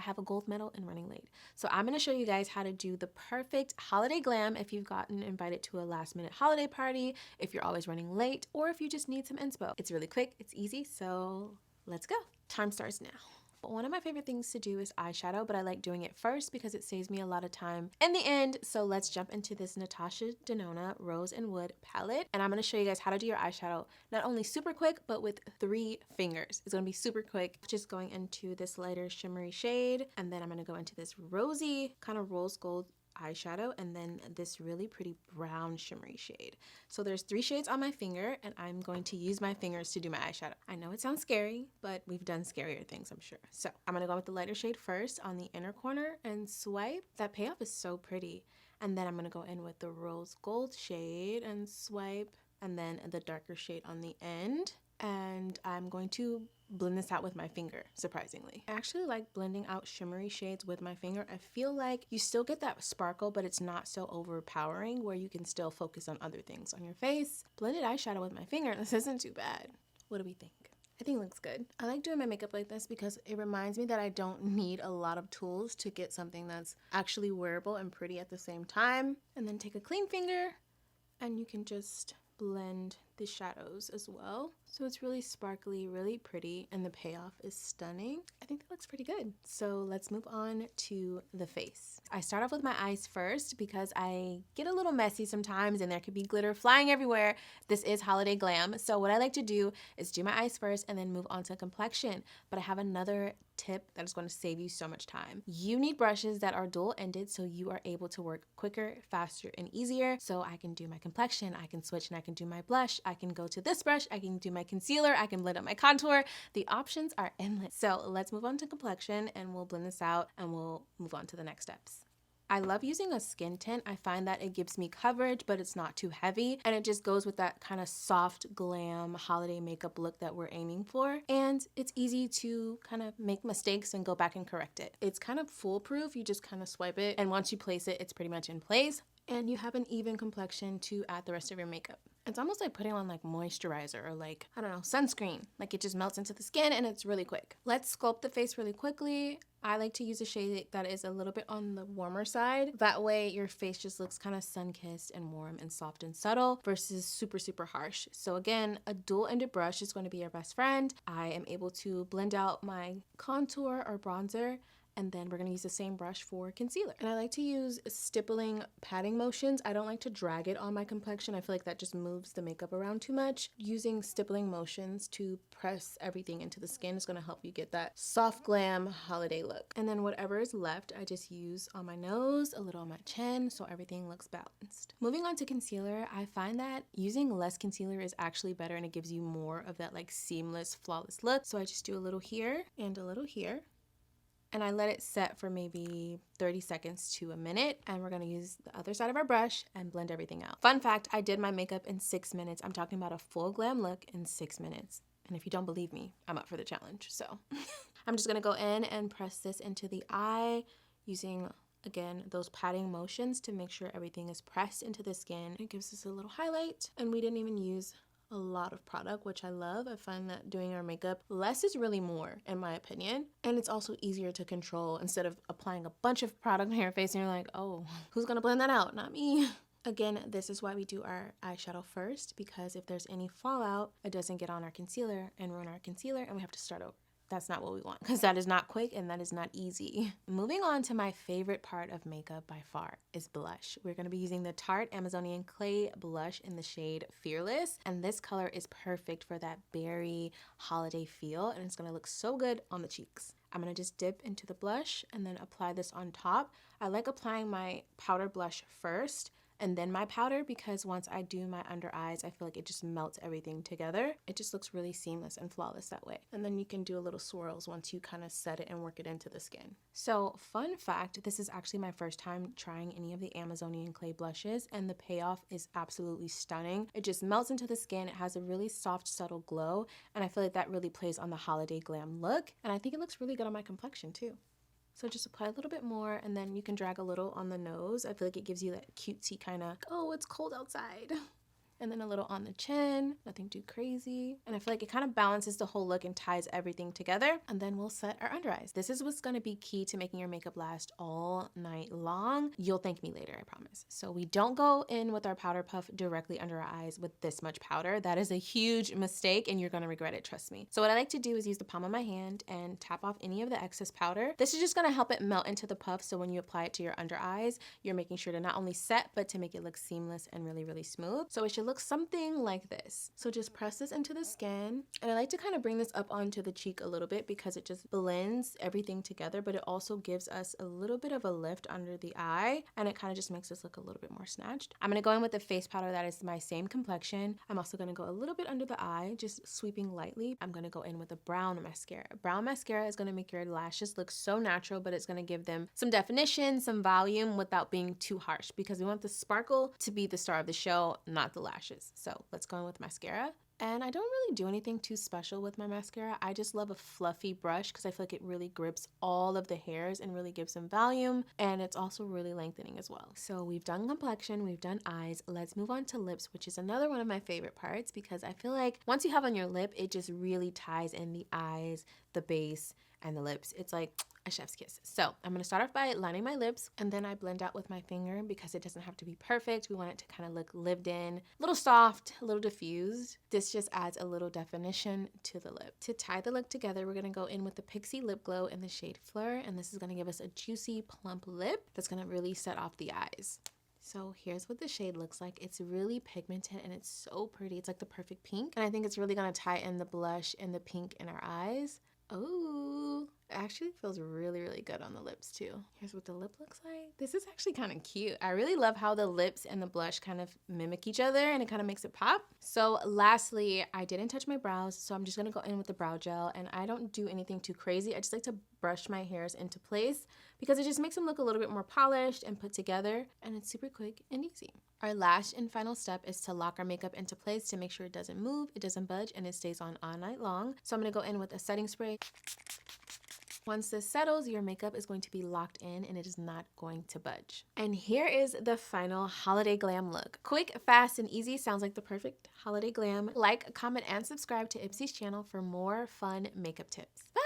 have a gold medal in running late. So I'm going to show you guys how to do the perfect holiday glam if you've gotten invited to a last minute holiday party, if you're always running late, or if you just need some inspo. It's really quick, it's easy, so let's go. Time starts now. One of my favorite things to do is eyeshadow, but I like doing it first because it saves me a lot of time in the end. So let's jump into this Natasha Denona Rose and Wood palette. And I'm going to show you guys how to do your eyeshadow, not only super quick, but with 3 fingers. It's going to be super quick. Just going into this lighter shimmery shade. And then I'm going to go into this rosy kind of rose gold eyeshadow, and then this really pretty brown shimmery shade. So there's 3 shades on my finger, and I'm going to use my fingers to do my eyeshadow. I know it sounds scary, but we've done scarier things, I'm sure. So I'm gonna go with the lighter shade first on the inner corner and swipe. That payoff is so pretty. And then I'm gonna go in with the rose gold shade and swipe, and then the darker shade on the end. And I'm going to blend this out with my finger, surprisingly. I actually like blending out shimmery shades with my finger. I feel like you still get that sparkle, but it's not so overpowering where you can still focus on other things on your face. Blended eyeshadow with my finger, this isn't too bad. What do we think? I think it looks good. I like doing my makeup like this because it reminds me that I don't need a lot of tools to get something that's actually wearable and pretty at the same time. And then take a clean finger and you can just blend the shadows as well. So it's really sparkly, really pretty, and the payoff is stunning. I think that looks pretty good. So let's move on to the face. I start off with my eyes first because I get a little messy sometimes and there could be glitter flying everywhere. This is holiday glam. So what I like to do is do my eyes first and then move on to complexion. But I have another tip that is going to save you so much time. You need brushes that are dual-ended so you are able to work quicker, faster, and easier. So I can do my complexion, I can switch and I can do my blush, I can go to this brush, I can do my concealer, I can blend up my contour. The options are endless. So let's move on to complexion and we'll blend this out and we'll move on to the next steps. I love using a skin tint. I find that it gives me coverage, but it's not too heavy. And it just goes with that kind of soft glam holiday makeup look that we're aiming for. And it's easy to kind of make mistakes and go back and correct it. It's kind of foolproof. You just kind of swipe it. And once you place it, it's pretty much in place. And you have an even complexion to add the rest of your makeup. It's almost like putting on like moisturizer or like, I don't know, sunscreen. Like it just melts into the skin and it's really quick. Let's sculpt the face really quickly. I like to use a shade that is a little bit on the warmer side. That way your face just looks kind of sun-kissed and warm and soft and subtle versus super, super harsh. So again, a dual-ended brush is going to be your best friend. I am able to blend out my contour or bronzer, and then we're going to use the same brush for concealer. And I like to use stippling patting motions. I don't like to drag it on my complexion. I feel like that just moves the makeup around too much. Using stippling motions to press everything into the skin is going to help you get that soft glam holiday look. And then whatever is left, I just use on my nose, a little on my chin, so everything looks balanced. Moving on to concealer, I find that using less concealer is actually better and it gives you more of that like seamless, flawless look. So I just do a little here and a little here. And I let it set for maybe 30 seconds to a minute. And we're gonna use the other side of our brush and blend everything out. Fun fact, I did my makeup in 6 minutes. I'm talking about a full glam look in 6 minutes. And if you don't believe me, I'm up for the challenge. So I'm just gonna go in and press this into the eye using, again, those patting motions to make sure everything is pressed into the skin. It gives us a little highlight. And we didn't even use a lot of product, which I love. I find that doing our makeup, less is really more, in my opinion. And it's also easier to control instead of applying a bunch of product on your face and you're like, oh, who's gonna blend that out? Not me. Again, this is why we do our eyeshadow first, because if there's any fallout, it doesn't get on our concealer and ruin our concealer and we have to start over. That's not what we want because that is not quick and that is not easy. Moving on to my favorite part of makeup by far is blush. We're going to be using the Tarte Amazonian Clay blush in the shade Fearless. And this color is perfect for that berry holiday feel. And it's going to look so good on the cheeks. I'm going to just dip into the blush and then apply this on top. I like applying my powder blush first and then my powder because once I do my under eyes, I feel like it just melts everything together. It just looks really seamless and flawless that way. And then you can do a little swirls once you kind of set it and work it into the skin. So fun fact, this is actually my first time trying any of the Amazonian Clay blushes and the payoff is absolutely stunning. It just melts into the skin. It has a really soft, subtle glow. And I feel like that really plays on the holiday glam look. And I think it looks really good on my complexion too. So just apply a little bit more and then you can drag a little on the nose. I feel like it gives you that cutesy kind of, oh, it's cold outside and then a little on the chin, nothing too crazy. And I feel like it kind of balances the whole look and ties everything together. And then we'll set our under eyes. This is what's gonna be key to making your makeup last all night long. You'll thank me later, I promise. So we don't go in with our powder puff directly under our eyes with this much powder. That is a huge mistake and you're gonna regret it, trust me. So what I like to do is use the palm of my hand and tap off any of the excess powder. This is just gonna help it melt into the puff, so when you apply it to your under eyes, you're making sure to not only set, but to make it look seamless and really, really smooth. So it should look something like this. So just press this into the skin. And I like to kind of bring this up onto the cheek a little bit because it just blends everything together, but it also gives us a little bit of a lift under the eye, and it kind of just makes us look a little bit more snatched. I'm gonna go in with the face powder that is my same complexion. I'm also gonna go a little bit under the eye, just sweeping lightly. I'm gonna go in with a brown mascara. Brown mascara is gonna make your lashes look so natural, but it's gonna give them some definition, some volume without being too harsh, because we want the sparkle to be the star of the show, not the lashes. So let's go in with mascara. And I don't really do anything too special with my mascara. I just love a fluffy brush because I feel like it really grips all of the hairs and really gives them volume, and it's also really lengthening as well. So we've done complexion, we've done eyes. Let's move on to lips, which is another one of my favorite parts because I feel like once you have on your lip, it just really ties in the eyes, the base, and the lips. It's like a chef's kiss. So I'm gonna start off by lining my lips, and then I blend out with my finger because it doesn't have to be perfect. We want it to kind of look lived in, a little soft, a little diffused. This just adds a little definition to the lip. To tie the look together, we're gonna go in with the Pixie Lip Glow in the shade Fleur, and this is gonna give us a juicy, plump lip that's gonna really set off the eyes. So here's what the shade looks like. It's really pigmented and it's so pretty. It's like the perfect pink. And I think it's really gonna tie in the blush and the pink in our eyes. Oh, it actually feels really, really good on the lips too. Here's what the lip looks like. This is actually kind of cute. I really love how the lips and the blush kind of mimic each other and it kind of makes it pop. So lastly, I didn't touch my brows, so I'm just gonna go in with the brow gel, and I don't do anything too crazy. I just like to brush my hairs into place because it just makes them look a little bit more polished and put together, and it's super quick and easy. Our last and final step is to lock our makeup into place to make sure it doesn't move, it doesn't budge, and it stays on all night long. So I'm gonna go in with a setting spray. Once this settles, your makeup is going to be locked in and it is not going to budge. And here is the final holiday glam look. Quick, fast, and easy. Sounds like the perfect holiday glam. Like, comment, and subscribe to IPSY's channel for more fun makeup tips. Bye!